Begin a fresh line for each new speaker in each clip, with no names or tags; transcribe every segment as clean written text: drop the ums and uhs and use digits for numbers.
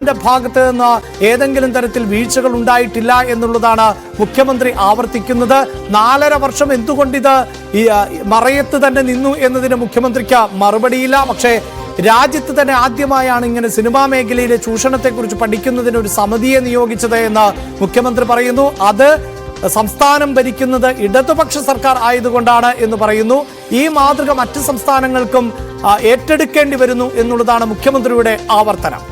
ഭാഗത്ത് നിന്ന് ഏതെങ്കിലും തരത്തിൽ വീഴ്ചകൾ ഉണ്ടായിട്ടില്ല എന്നുള്ളതാണ് മുഖ്യമന്ത്രി ആവർത്തിക്കുന്നത്. 4.5 വർഷം എന്തുകൊണ്ടിത് മറയത്ത് തന്നെ നിന്നു എന്നതിന് മുഖ്യമന്ത്രിക്ക് മറുപടിയില്ല. പക്ഷേ രാജ്യത്ത് തന്നെ ആദ്യമായാണ് ഇങ്ങനെ സിനിമാ മേഖലയിലെ ചൂഷണത്തെക്കുറിച്ച് പഠിക്കുന്നതിന് ഒരു സമിതിയെ നിയോഗിച്ചത് എന്ന് മുഖ്യമന്ത്രി പറയുന്നു. അത് സംസ്ഥാനം ഭരിക്കുന്നത് ഇടതുപക്ഷ സർക്കാർ ആയതുകൊണ്ടാണ് എന്ന് പറയുന്നു. ഈ മാതൃക മറ്റ് സംസ്ഥാനങ്ങൾക്കും ഏറ്റെടുക്കേണ്ടി വരുന്നു എന്നുള്ളതാണ് മുഖ്യമന്ത്രിയുടെ ആവർത്തനം.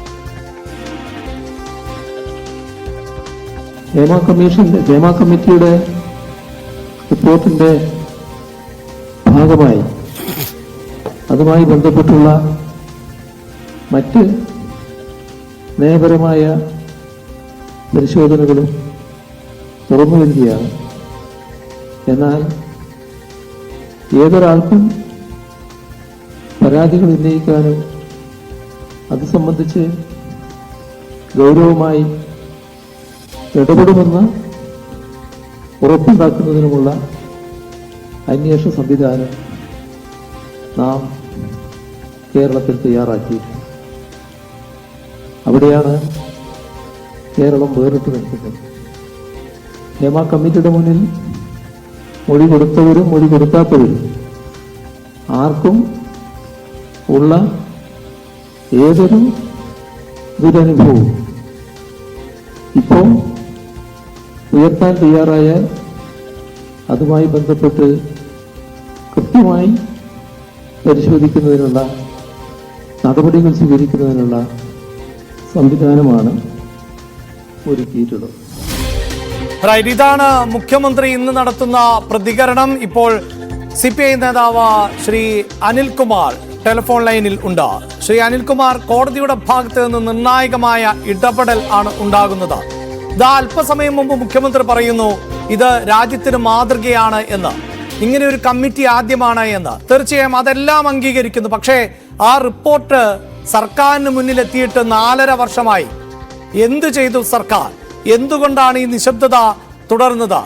ഹേമ കമ്മിറ്റിയുടെ റിപ്പോർട്ടിന്റെ ഭാഗമായി അതുമായി ബന്ധപ്പെട്ടുള്ള മറ്റ് നയപരമായ പരിശോധനകളും തുറന്നു വരികയാണ്. എന്നാൽ ഏതൊരാൾക്കും പരാതികൾ ഉന്നയിക്കാനും അത് സംബന്ധിച്ച് ഗൗരവമായി ഇടപെടുമെന്ന് ഉറപ്പുണ്ടാക്കുന്നതിനുമുള്ള അന്വേഷണ സംവിധാനം നാം കേരളത്തിൽ തയ്യാറാക്കിയിട്ടുണ്ട്. അവിടെയാണ് കേരളം വേറിട്ട് നിൽക്കുന്നത്. ഹേമ കമ്മിറ്റിയുടെ മുന്നിൽ മൊഴി കൊടുത്തവരും മൊഴി കൊടുക്കാത്തവരും ആർക്കും ഉള്ള ഏതൊരു ദുരനുഭവവും ഇപ്പോൾ ഉയർത്താൻ തയ്യാറായാൽ അതുമായി ബന്ധപ്പെട്ട് കൃത്യമായി പരിശോധിക്കുന്നതിനുള്ള നടപടികൾ സ്വീകരിക്കുന്നതിനുള്ള സംവിധാനമാണ് ഒരുക്കിയിട്ടുള്ളത്.
ഇതാണ് മുഖ്യമന്ത്രി ഇന്ന് നടത്തുന്ന പ്രതികരണം. ഇപ്പോൾ CPI നേതാവ് ശ്രീ അനിൽകുമാർ ടെലിഫോൺ ലൈനിൽ ഉണ്ട്. ശ്രീ അനിൽകുമാർ, കോടതിയുടെ ഭാഗത്ത് നിന്ന് നിർണായകമായ ഇടപെടൽ ആണ് ഉണ്ടാകുന്നത്. ഇതാ അല്പസമയം മുമ്പ് മുഖ്യമന്ത്രി പറയുന്നു ഇത് രാജ്യത്തിന് മാതൃകയാണ് എന്ന്, ഇങ്ങനെ ഒരു കമ്മിറ്റി ആദ്യമാണ് എന്ന്. തീർച്ചയായും അതെല്ലാം അംഗീകരിക്കുന്നു. പക്ഷേ ആ റിപ്പോർട്ട് സർക്കാരിന് മുന്നിലെത്തിയിട്ട് 4.5 വർഷമായി. എന്തു ചെയ്തു സർക്കാർ? എന്തുകൊണ്ടാണ് ഈ നിശബ്ദത തുടർന്നത്?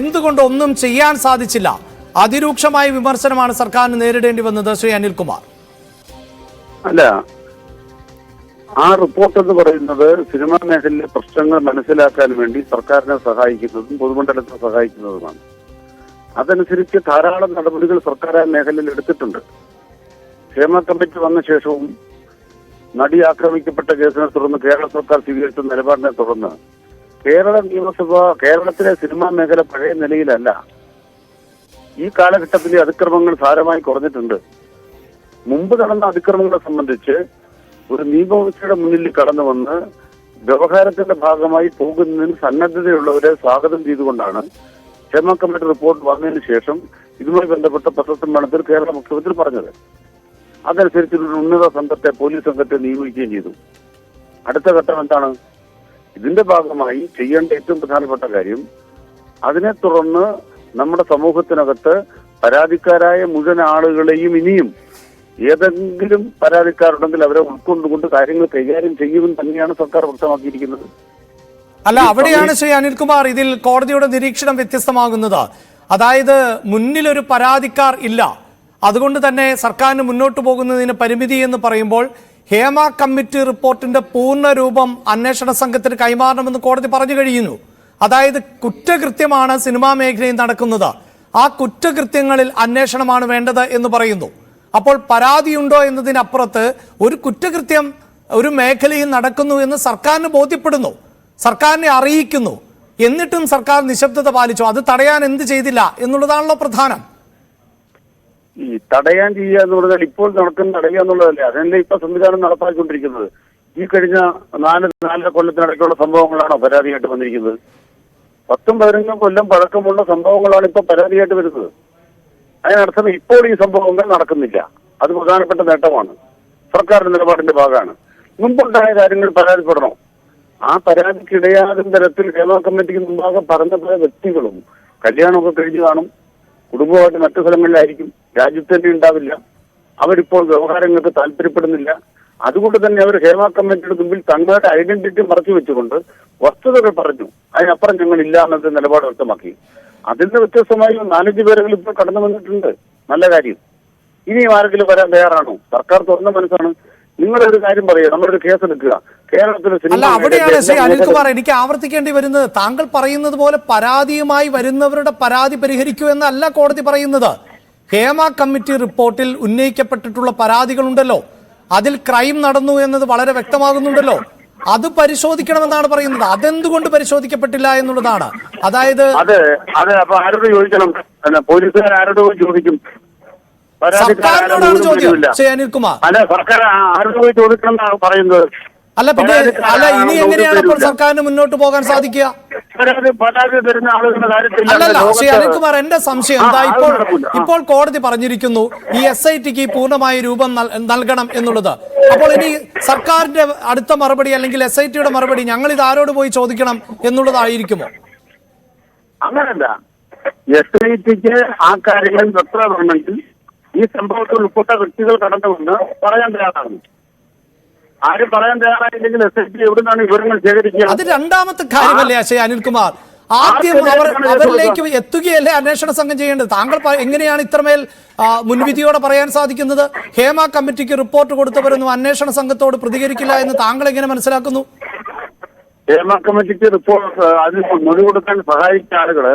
എന്തുകൊണ്ട് ഒന്നും ചെയ്യാൻ സാധിച്ചില്ല? അതിരൂക്ഷമായ വിമർശനമാണ് സർക്കാരിന് നേരിടേണ്ടി വന്നത്. ശ്രീ അനിൽകുമാർ,
അല്ല, ആ റിപ്പോർട്ട് എന്ന് പറയുന്നത് സിനിമാ മേഖലയിലെ പ്രശ്നങ്ങൾ മനസ്സിലാക്കാൻ വേണ്ടി സർക്കാരിനെ സഹായിക്കുന്നതും പൊതുമണ്ഡലത്തെ സഹായിക്കുന്നതുമാണ്. അതനുസരിച്ച് ധാരാളം നടപടികൾ സർക്കാർ ആ മേഖലയിൽ എടുത്തിട്ടുണ്ട്. ഹേമ കമ്മിറ്റി വന്ന ശേഷവും നടി ആക്രമിക്കപ്പെട്ട കേസിനെ തുടർന്ന് കേരള സർക്കാർ സ്വീകരിച്ച നിലപാടിനെ തുടർന്ന് കേരള നിയമസഭ, കേരളത്തിലെ സിനിമാ മേഖല പഴയ നിലയിലല്ല. ഈ കാലഘട്ടത്തിലെ അതിക്രമങ്ങൾ സാരമായി കുറഞ്ഞിട്ടുണ്ട്. മുമ്പ് നടന്ന അതിക്രമങ്ങളെ സംബന്ധിച്ച് ഒരു നിയമവ്യവസ്ഥയുടെ മുന്നിൽ കടന്നു വന്ന് വ്യവഹാരത്തിന്റെ ഭാഗമായി പോകുന്നതിന് സന്നദ്ധതയുള്ളവരെ സ്വാഗതം ചെയ്തുകൊണ്ടാണ് ഹേമ കമ്മിറ്റി റിപ്പോർട്ട് വന്നതിന് ശേഷം ഇതുമായി ബന്ധപ്പെട്ട പത്രസമ്മേളനത്തിൽ കേരള മുഖ്യമന്ത്രി പറഞ്ഞത്. അതനുസരിച്ച് ഒരു ഉന്നത സംഘത്തെ, പോലീസ് സംഘത്തെ നിയോഗിക്കുകയും ചെയ്തു. അടുത്ത ഘട്ടം എന്താണ്? ഇതിന്റെ ഭാഗമായി ചെയ്യേണ്ട ഏറ്റവും പ്രധാനപ്പെട്ട കാര്യം, അതിനെ തുടർന്ന് നമ്മുടെ സമൂഹത്തിനകത്ത് പരാതിക്കാരായ മുഴുവൻ ആളുകളെയും ഇനിയും ഏതെങ്കിലും പരാതിക്കാരുണ്ടെങ്കിൽ അവരെ ഉൾക്കൊണ്ടുകൊണ്ട് കാര്യങ്ങൾ കൈകാര്യം ചെയ്യുമെന്ന് തന്നെയാണ് സർക്കാർ വ്യക്തമാക്കിയിരിക്കുന്നത്.
അല്ല, അവിടെയാണ് ശ്രീ അനിൽകുമാർ ഇതിൽ കോടതിയുടെ നിരീക്ഷണം വ്യത്യസ്തമാകുന്നത്. അതായത് മുന്നിലൊരു പരാതിക്കാർ ഇല്ല, അതുകൊണ്ട് തന്നെ സർക്കാരിന് മുന്നോട്ട് പോകുന്നതിന് പരിമിതി എന്ന് പറയുമ്പോൾ ഹേമ കമ്മിറ്റി റിപ്പോർട്ടിന്റെ പൂർണ്ണ രൂപം അന്വേഷണ സംഘത്തിന് കൈമാറണമെന്ന് കോടതി പറഞ്ഞു കഴിയുന്നു. അതായത് കുറ്റകൃത്യമാണ് സിനിമാ മേഖലയിൽ നടക്കുന്നത്, ആ കുറ്റകൃത്യങ്ങളിൽ അന്വേഷണമാണ് വേണ്ടത് എന്ന് പറയുന്നു. അപ്പോൾ പരാതിയുണ്ടോ എന്നതിനപ്പുറത്ത് ഒരു കുറ്റകൃത്യം ഒരു മേഖലയിൽ നടക്കുന്നു എന്ന് സർക്കാരിന് ബോധ്യപ്പെടുന്നു, സർക്കാരിനെ അറിയിക്കുന്നു. എന്നിട്ടും സർക്കാർ നിശബ്ദത പാലിച്ചു. അത് തടയാൻ എന്ത് ചെയ്തില്ല എന്നുള്ളതാണല്ലോ പ്രധാനം.
ഈ തടയാൻ ചെയ്യുക എന്ന് പറഞ്ഞാൽ ഇപ്പോൾ നടക്കുന്ന തടയുക എന്നുള്ളതല്ലേ? അതല്ലേ ഇപ്പൊ സംവിധാനം നടപ്പാക്കിക്കൊണ്ടിരിക്കുന്നത്. ഈ കഴിഞ്ഞ 4 കൊല്ലത്തിനിടയ്ക്കുള്ള സംഭവങ്ങളാണോ പരാതിയായിട്ട് വന്നിരിക്കുന്നത്? 10-15 കൊല്ലം പഴക്കമുള്ള സംഭവങ്ങളാണ് ഇപ്പൊ പരാതിയായിട്ട് വരുന്നത്. അതിനർത്ഥം ഇപ്പോൾ ഈ സംഭവങ്ങൾ നടക്കുന്നില്ല. അത് പ്രധാനപ്പെട്ട നേട്ടമാണ്, സർക്കാരിന്റെ നിലപാടിന്റെ ഭാഗമാണ്. മുമ്പുണ്ടായ കാര്യങ്ങൾ പരാതിപ്പെടണം. ആ പരാതിക്കിടയാകുന്ന തരത്തിൽ ഹേമ കമ്മിറ്റിക്ക് മുമ്പാകെ പറഞ്ഞ പല വ്യക്തികളും കല്യാണമൊക്കെ കഴിഞ്ഞു കാണും, കുടുംബമായിട്ട് മറ്റു സ്ഥലങ്ങളിലായിരിക്കും, രാജ്യത്ത് തന്നെ ഉണ്ടാവില്ല. അവരിപ്പോൾ വ്യവഹാരങ്ങൾക്ക് താല്പര്യപ്പെടുന്നില്ല. അതുകൊണ്ട് തന്നെ അവർ ഹേമ കമ്മിറ്റിയുടെ മുമ്പിൽ തങ്ങളുടെ ഐഡന്റിറ്റി മറച്ചു വെച്ചുകൊണ്ട് വസ്തുതകൾ പറഞ്ഞു. അതിനപ്പുറം ഞങ്ങൾ ഇല്ല എന്നത്തെ നിലപാട് വ്യക്തമാക്കി. അതിൽ നിന്ന് വ്യത്യസ്തമായി 4-5 പേരുകൾ ഇപ്പോൾ കടന്നു വന്നിട്ടുണ്ട്. നല്ല കാര്യം. ഇനിയും ആരെങ്കിലും വരാൻ തയ്യാറാണോ? സർക്കാർ തുറന്ന മനസ്സാണ്. നിങ്ങളൊരു കാര്യം പറയുക, നമ്മളൊരു കേസ് എടുക്കുക. കേരളത്തിലെ
അല്ല, അവിടെയാണ് ശ്രീ അനിൽകുമാർ എനിക്ക് ആവർത്തിക്കേണ്ടി വരുന്നത്. താങ്കൾ പറയുന്നത് പോലെ പരാതിയുമായി വരുന്നവരുടെ പരാതി പരിഹരിക്കൂ എന്നല്ല കോടതി പറയുന്നത്. ഹേമ കമ്മിറ്റി റിപ്പോർട്ടിൽ ഉന്നയിക്കപ്പെട്ടിട്ടുള്ള പരാതികളുണ്ടല്ലോ, അതിൽ ക്രൈം നടന്നു എന്നത് വളരെ വ്യക്തമാകുന്നുണ്ടല്ലോ. അത് പരിശോധിക്കണമെന്നാണ് പറയുന്നത്. അതെന്തുകൊണ്ട് പരിശോധിക്കപ്പെട്ടില്ല എന്നുള്ളതാണ്. അതായത്
അതെ അപ്പൊ ആരോട് ചോദിക്കണം? പോലീസുകാർ ആരോട് ചോദിക്കും?
സർക്കാരിനോടാണ് ചോദ്യം ശ്രീ അനിൽകുമാർ.
അല്ല, സർക്കാർ ആരോട് പോയി ചോദിക്കണം എന്നാണ് പറയുന്നത്.
അല്ല പിന്നെ ഇനി എങ്ങനെയാണ് അപ്പോൾ സർക്കാരിന് മുന്നോട്ട് പോകാൻ സാധിക്കുക?
പരാതി തരുന്ന ആളുകളുടെ കാര്യത്തിൽ
അല്ലല്ല ശ്രീ അനിൽകുമാർ, എന്റെ സംശയം എന്താ, ഇപ്പോൾ കോടതി പറഞ്ഞിരിക്കുന്നു ഈ SITക്ക് പൂർണ്ണമായ രൂപം നൽകണം എന്നുള്ളത്. അപ്പോൾ ഇനി സർക്കാരിന്റെ അടുത്ത മറുപടി അല്ലെങ്കിൽ SITയുടെ മറുപടി ഞങ്ങൾ ഇത് ആരോട് പോയി ചോദിക്കണം എന്നുള്ളതായിരിക്കുമോ?
അങ്ങനല്ല, SITക്ക് ആ കാര്യങ്ങൾ വ്യക്തമാണെങ്കിൽ ഈ സംഭവത്തിൽ ഉൾപ്പെട്ട വ്യക്തികൾ കടന്നുവന്ന് പറയാൻ തയ്യാറാണ്. ആരും പറയാൻ തയ്യാറായില്ലെങ്കിൽ SIT എവിടുന്നാണ് വിവരങ്ങൾ ശേഖരിക്കുക?
അത് രണ്ടാമത്തെ കാര്യമല്ലേ ശ്രീ അനിൽകുമാർ? ആദ്യം അവരിലേക്ക് എത്തുകയല്ലേ അന്വേഷണ സംഘം ചെയ്യേണ്ടത്. താങ്കൾ എങ്ങനെയാണ് ഇത്രമേൽ മുൻവിധിയോടെ പറയാൻ സാധിക്കുന്നത്? ഹേമ കമ്മിറ്റിക്ക് റിപ്പോർട്ട് കൊടുത്തവരൊന്നും അന്വേഷണ സംഘത്തോട് പ്രതികരിക്കില്ല എന്ന് താങ്കൾ എങ്ങനെ മനസ്സിലാക്കുന്നു?
ഹേമ കമ്മിറ്റിക്ക് റിപ്പോർട്ട് അതിന് മൊഴി കൊടുക്കാൻ സഹായിച്ച ആളുകള്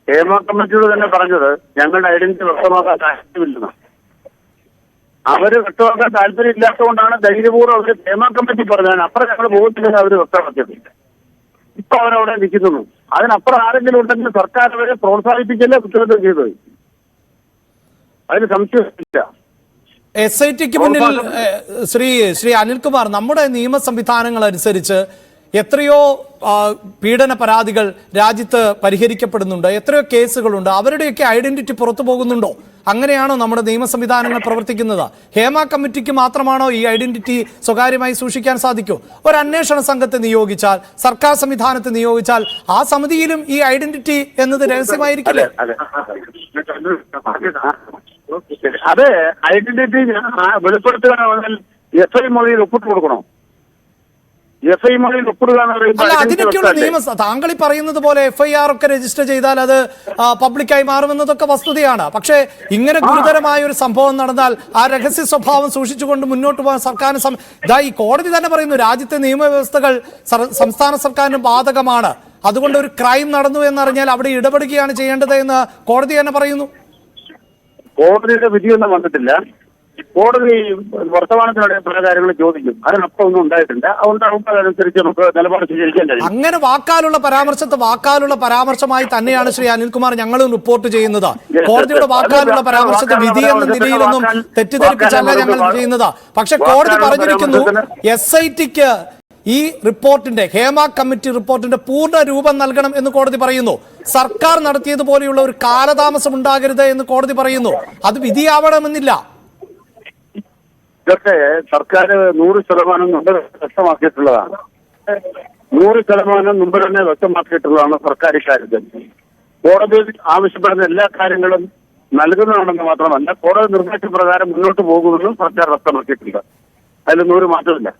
ഹേമ കമ്മിറ്റിയോട് തന്നെ പറഞ്ഞത് ഞങ്ങളുടെ ഐഡന്റിറ്റി വ്യക്തമാക്കാൻ താല്പര്യമില്ലെന്ന്. അവര് വ്യക്തമാക്കാൻ താല്പര്യം ഇല്ലാത്തതുകൊണ്ടാണ് ധൈര്യപൂർവ്വം അവര് ഹേമ കമ്മിറ്റി പറഞ്ഞാൽ അപ്പുറം ഞങ്ങൾ പോകുന്നില്ലെന്ന് അവര് വ്യക്തമാക്കിയിട്ടുണ്ട്. ഇപ്പൊ അവരവിടെ നിൽക്കുന്നു. അതിനപ്പുറം ആരെങ്കിലും ഉണ്ടെങ്കിൽ സർക്കാർ അവരെ പ്രോത്സാഹിപ്പിക്കല്ലേ കുറ്റകൃത്യം ചെയ്തത്. അതിന് സംശയമില്ല.
SITക്ക് മുന്നിൽ ശ്രീ അനിൽകുമാർ, നമ്മുടെ നിയമ സംവിധാനങ്ങൾ അനുസരിച്ച് എത്രയോ പീഡന പരാതികൾ രാജ്യത്ത് പരിഹരിക്കപ്പെടുന്നുണ്ട്, എത്രയോ കേസുകളുണ്ട്. അവരുടെയൊക്കെ ഐഡന്റിറ്റി പുറത്തു പോകുന്നുണ്ടോ? അങ്ങനെയാണോ നമ്മുടെ നിയമ സംവിധാനങ്ങൾ പ്രവർത്തിക്കുന്നത്? ഹേമ കമ്മിറ്റിക്ക് മാത്രമാണോ ഈ ഐഡന്റിറ്റി സ്വകാര്യമായി സൂക്ഷിക്കാൻ സാധിക്കൂ? ഒരു അന്വേഷണ സംഘത്തെ നിയോഗിച്ചാൽ, സർക്കാർ സംവിധാനത്തെ നിയോഗിച്ചാൽ ആ സമിതിയിലും ഈ ഐഡന്റിറ്റി എന്നത് രഹസ്യമായിരിക്കില്ലേ?
അതെ, ഐഡന്റിറ്റി വെളിപ്പെടുത്തുകയാണെങ്കിൽ SI മൊഴിയിൽ ഒപ്പിട്ട് കൊടുക്കണോ? SI മൊഴിയിൽ ഒപ്പിടുക എന്ന്
അല്ല, അതിനൊക്കെയുള്ള നിയമ താങ്കൾ ഈ പറയുന്നത് പോലെ FIR ഒക്കെ രജിസ്റ്റർ ചെയ്താൽ അത് പബ്ലിക്കായി മാറുമെന്നതൊക്കെ വസ്തുതയാണ്. പക്ഷേ ഇങ്ങനെ ഗുരുതരമായ ഒരു സംഭവം നടന്നാൽ ആ രഹസ്യ സ്വഭാവം സൂക്ഷിച്ചുകൊണ്ട് മുന്നോട്ട് പോകാൻ സർക്കാരിന് ഈ കോടതി തന്നെ പറയുന്നു രാജ്യത്തെ നിയമവ്യവസ്ഥകൾ സംസ്ഥാന സർക്കാരിന് ബാധകമാണ്. അതുകൊണ്ട് ഒരു ക്രൈം നടന്നു എന്നറിഞ്ഞാൽ അവിടെ ഇടപെടുകയാണ് ചെയ്യേണ്ടത് എന്ന് കോടതി തന്നെ പറയുന്നു.
കോടതിയുടെ വിധിയൊന്നും വന്നിട്ടില്ല. കോടതി വർത്തമാനത്തിനിടെ പല കാര്യങ്ങൾ ചോദിക്കും. അതിനൊപ്പം ഒന്നും ഉണ്ടായിട്ടില്ല. അതുകൊണ്ട് അതനുസരിച്ച് നമുക്ക് നിലപാട് സ്വീകരിക്കാൻ കഴിയും.
അങ്ങനെ വാക്കാലുള്ള പരാമർശമായി തന്നെയാണ് ശ്രീ അനിൽകുമാർ ഞങ്ങളും റിപ്പോർട്ട് ചെയ്യുന്നത്. കോടതിയുടെ വാക്കാലുള്ള പരാമർശത്തെ വിധി എന്ന നിലയിലൊന്നും തെറ്റിദ്ധരിപ്പിച്ചല്ല ഞങ്ങൾ ചെയ്യുന്നത്. പക്ഷെ കോടതി പറഞ്ഞിരിക്കുന്നു SITക്ക് ഈ റിപ്പോർട്ടിന്റെ, ഹേമ കമ്മിറ്റി റിപ്പോർട്ടിന്റെ പൂർണ്ണ രൂപം നൽകണം എന്ന് കോടതി പറയുന്നു. സർക്കാർ നടത്തിയതുപോലെയുള്ള ഒരു കാലതാമസം ഉണ്ടാകരുത് എന്ന് കോടതി പറയുന്നു. അത് വിധിയാവണമെന്നില്ല.
ഇതൊക്കെ സർക്കാർ 100% മുമ്പ് വ്യക്തമാക്കിയിട്ടുള്ളതാണ്. 100% മുമ്പ് തന്നെ വ്യക്തമാക്കിയിട്ടുള്ളതാണ് സർക്കാർ ഇക്കാര്യത്തിൽ. കോടതി ആവശ്യപ്പെടുന്ന എല്ലാ കാര്യങ്ങളും നൽകുന്നതാണെന്ന് മാത്രമല്ല, കോടതി നിർദ്ദേശപ്രകാരം മുന്നോട്ട് പോകുമെന്നും സർക്കാർ വ്യക്തമാക്കിയിട്ടുണ്ട്. അതിൽ 100 മാറ്റമില്ല.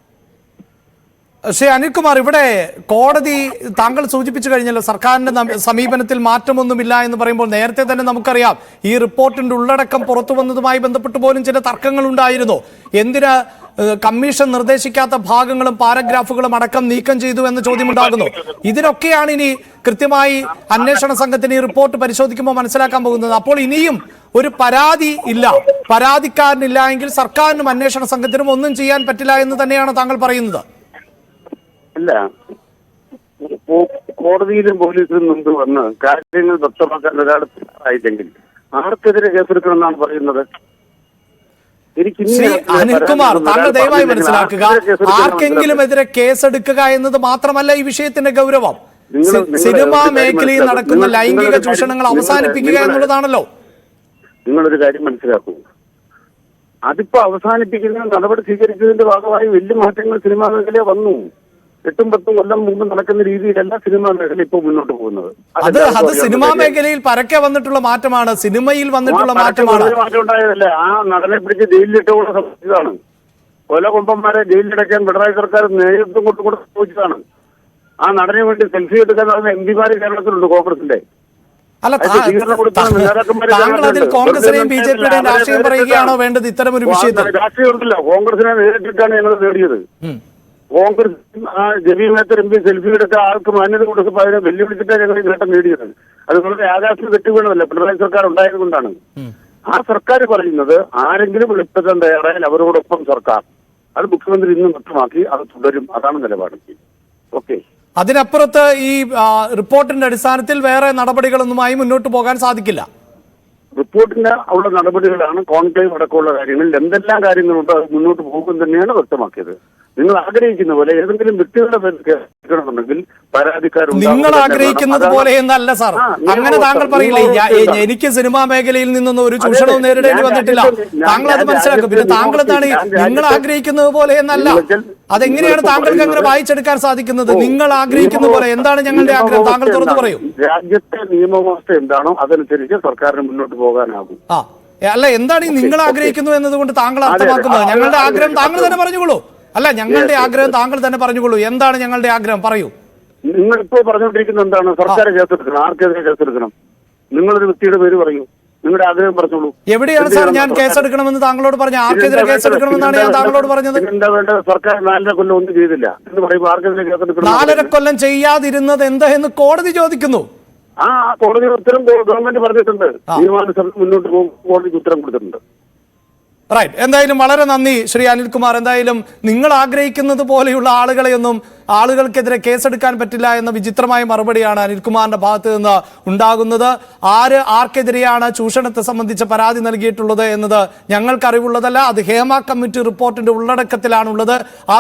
ശ്രീ അനിൽകുമാർ, ഇവിടെ കോടതി താങ്കൾ സൂചിപ്പിച്ചു കഴിഞ്ഞല്ലോ സർക്കാരിന്റെ സമീപനത്തിൽ മാറ്റമൊന്നുമില്ല എന്ന് പറയുമ്പോൾ നേരത്തെ തന്നെ നമുക്കറിയാം ഈ റിപ്പോർട്ടിന്റെ ഉള്ളടക്കം പുറത്തു വന്നതുമായി ബന്ധപ്പെട്ട് പോലും ചില തർക്കങ്ങൾ ഉണ്ടായിരുന്നു. എന്തിന് കമ്മീഷൻ നിർദ്ദേശിക്കാത്ത ഭാഗങ്ങളും പാരഗ്രാഫുകളും അടക്കം നീക്കം ചെയ്തു എന്ന ചോദ്യമുണ്ടാകുന്നു. ഇതിനൊക്കെയാണ് ഇനി കൃത്യമായി അന്വേഷണ സംഘത്തിന് ഈ റിപ്പോർട്ട് പരിശോധിക്കുമ്പോൾ മനസ്സിലാക്കാൻ പോകുന്നത്. അപ്പോൾ ഇനിയും ഒരു പരാതി ഇല്ല, പരാതിക്കാരനില്ല എങ്കിൽ സർക്കാരിനും അന്വേഷണ സംഘത്തിനും ഒന്നും ചെയ്യാൻ പറ്റില്ല എന്ന് തന്നെയാണ് താങ്കൾ പറയുന്നത്.
അല്ല, കോടതിയിലും പോലീസിലും മുമ്പ് വന്ന് കാര്യങ്ങൾ വ്യക്തമാക്കാൻ ഒരാൾ ആയില്ലെങ്കിൽ ആർക്കെതിരെ കേസെടുക്കണമെന്നാണ് പറയുന്നത്.
ശ്രീ അനിൽകുമാർ, താങ്കൾ ദയവായി മനസ്സിലാക്കുക, ആർക്കെങ്കിലും എതിരെ കേസെടുക്കുക എന്നത് മാത്രമല്ല ഈ വിഷയത്തിന്റെ ഗൗരവം. സിനിമാ മേഖലയിൽ നടക്കുന്ന ലൈംഗിക ചൂഷണങ്ങൾ അവസാനിപ്പിക്കുക എന്നുള്ളതാണല്ലോ.
നിങ്ങളൊരു കാര്യം മനസ്സിലാക്കൂ, അതിപ്പോ അവസാനിപ്പിക്കുന്ന നടപടി സ്വീകരിച്ചതിന്റെ ഭാഗമായി വലിയ മാറ്റങ്ങൾ സിനിമാ മേഖലയെ വന്നു. 8-10 കൊല്ലം മുമ്പ് നടക്കുന്ന രീതിയിലല്ല സിനിമാ മേഖല ഇപ്പോൾ മുന്നോട്ട് പോകുന്നത്.
അത് സിനിമാ മേഖലയിൽ പരക്കെ വന്നിട്ടുള്ള മാറ്റമാണ്, സിനിമയിൽ വന്നിട്ടുള്ള മാറ്റമാണ്.
മാറ്റം ഉണ്ടായതല്ലേ, ആ നടനെ പിടിച്ച് ജയിലിലിട്ടുകൊണ്ട് സംബന്ധിച്ചതാണ്. കൊല കൊമ്പന്മാരെ ജയിലിലടക്കാൻ പിണറായി സർക്കാർ നേതൃത്വം കൊണ്ടുകൂടെ സംഭവിച്ചതാണ്. ആ നടനെ വേണ്ടി സെൽഫി എടുക്കാൻ നടന്ന MP മാര് കേരളത്തിലുണ്ട് കോൺഗ്രസിന്റെ.
അല്ല,
അതിന് സ്വീകരണം കൊടുക്കുന്ന നേതാക്കന്മാരെ
താങ്കൾ അതിൽ
കാണുന്നുണ്ട്.
കോൺഗ്രസിനെയും ബി ജെ പിയുടെയും
അവരെ
രാഷ്ട്രീയം
നേരിട്ടിട്ടാണ്
പറയുകയാണോ വേണ്ടത് ഇത്തരം ഒരു വിഷയത്തിൽ?
രാഷ്ട്രീയം ഉണ്ടല്ലോ, കോൺഗ്രസിനെ നേരിട്ടിട്ടാണ് ഞങ്ങൾ നേടിയത്.
ഉം.
കോൺഗ്രസ് ആ Jameel Methar M P selfie എടുത്ത ആൾക്ക് മാന്യത കൊടുത്തപ്പോൾ അതിനെ വെല്ലുവിളിച്ചിട്ടാണ് ഞങ്ങൾ ഈ നേട്ടം നേടിയത്. അത് വളരെ ആകാശത്തിൽ കെട്ടിവീണതല്ല, പിണറായി സർക്കാർ ഉണ്ടായത് കൊണ്ടാണ്. ആ സർക്കാർ പറയുന്നത് ആരെങ്കിലും വെളിപ്പെടുത്താൻ തയ്യാറായാൽ അവരോടൊപ്പം സർക്കാർ, അത് മുഖ്യമന്ത്രി ഇന്ന് വ്യക്തമാക്കി, അത് തുടരും. അതാണ് നിലപാട്. ഓക്കെ,
അതിനപ്പുറത്ത് ഈ റിപ്പോർട്ടിന്റെ അടിസ്ഥാനത്തിൽ വേറെ നടപടികളൊന്നുമായി മുന്നോട്ട് പോകാൻ സാധിക്കില്ല.
റിപ്പോർട്ടിന്റെ ഉള്ള നടപടികളാണ് കോൺക്ലേവ് അടക്കമുള്ള കാര്യങ്ങളിൽ എന്തെല്ലാം കാര്യങ്ങളുണ്ടോ അത് മുന്നോട്ട് പോകും തന്നെയാണ് വ്യക്തമാക്കിയത്. നിങ്ങൾ ആഗ്രഹിക്കുന്ന പോലെ ഏതെങ്കിലും വ്യക്തികളുടെ പേരിൽ കേൾക്കണമെന്നുണ്ടെങ്കിൽ പരാതിക്കാരുണ്ട്.
നിങ്ങൾ ആഗ്രഹിക്കുന്നത് പോലെ എന്നല്ല സാർ, അങ്ങനെ താങ്കൾ പറയില്ലേ. എനിക്ക് സിനിമാ മേഖലയിൽ നിന്നൊന്നും ഒരു ചൂഷണവും നേരിടേണ്ടി വന്നിട്ടില്ല, താങ്കൾ അത് മനസ്സിലാക്കും. പിന്നെ താങ്കൾ എന്താണ് നിങ്ങൾ ആഗ്രഹിക്കുന്നത് പോലെ എന്നല്ല, അതെങ്ങനെയാണ് താങ്കൾക്ക് അങ്ങനെ വായിച്ചെടുക്കാൻ സാധിക്കുന്നത്? നിങ്ങൾ ആഗ്രഹിക്കുന്ന പോലെ എന്താണ് ഞങ്ങളുടെ ആഗ്രഹം? താങ്കൾ തുറന്നു പറയൂ.
രാജ്യത്തെ നിയമവ്യവസ്ഥ എന്താണോ അതനുസരിച്ച് സർക്കാരിന് മുന്നോട്ട് പോകാനാകും.
അല്ല, എന്താണ് ഈ നിങ്ങൾ ആഗ്രഹിക്കുന്നു എന്നതുകൊണ്ട് താങ്കൾ അർത്ഥമാക്കുന്നത്? ഞങ്ങളുടെ ആഗ്രഹം താങ്കൾ തന്നെ പറഞ്ഞുകൊള്ളൂ. അല്ല, ഞങ്ങളുടെ ആഗ്രഹം താങ്കൾ തന്നെ പറഞ്ഞുകൊള്ളൂ. എന്താണ് ഞങ്ങളുടെ ആഗ്രഹം? പറയൂ.
നിങ്ങൾ ഇപ്പോൾ പറഞ്ഞുകൊണ്ടിരിക്കുന്നത് എന്താണ്? സർക്കാർ കേസെടുക്കണം. ആർക്കെതിരെ കേസെടുക്കണം? നിങ്ങളൊരു വ്യക്തിയുടെ പേര് പറയൂ, നിങ്ങളുടെ ആഗ്രഹം പറഞ്ഞോളൂ.
എവിടെയാണ് സാർ ഞാൻ കേസെടുക്കണമെന്ന് താങ്കളോട് പറഞ്ഞു? ആർക്കെതിരെ കേസെടുക്കണമെന്നാണ് ഞാൻ താങ്കളോട് പറഞ്ഞത്.
എന്താ വേണ്ടത്? സർക്കാർ 4.5 കൊല്ലം ഒന്നും ചെയ്തില്ല എന്ന് പറയുമ്പോൾ ആർക്കെതിരെ കേസെടുക്കണം?
4.5 കൊല്ലം ചെയ്യാതിരുന്നത് എന്താ എന്ന് കോടതി ചോദിക്കുന്നു.
ആ കോടതി ഉത്തരം ഗവൺമെന്റ് പറഞ്ഞിട്ടുണ്ട്. തീരുമാനം മുന്നോട്ട് പോകും, കോടതിക്ക് ഉത്തരം കൊടുത്തിട്ടുണ്ട്.
റൈറ്റ്. എന്തായാലും വളരെ നന്ദി ശ്രീ അനിൽകുമാർ. എന്തായാലും നിങ്ങൾ ആഗ്രഹിക്കുന്നത് പോലെയുള്ള ആളുകളെയൊന്നും ആളുകൾക്കെതിരെ കേസെടുക്കാൻ പറ്റില്ല എന്ന വിചിത്രമായ മറുപടിയാണ് അനിൽകുമാറിന്റെ ഭാഗത്ത് നിന്ന് ഉണ്ടാകുന്നത്. ആർക്കെതിരെയാണ് ചൂഷണത്തെ സംബന്ധിച്ച് പരാതി നൽകിയിട്ടുള്ളത് എന്നത് ഞങ്ങൾക്കറിവുള്ളതല്ല. അത് ഹേമ കമ്മിറ്റി റിപ്പോർട്ടിന്റെ ഉള്ളടക്കത്തിലാണുള്ളത്. ആ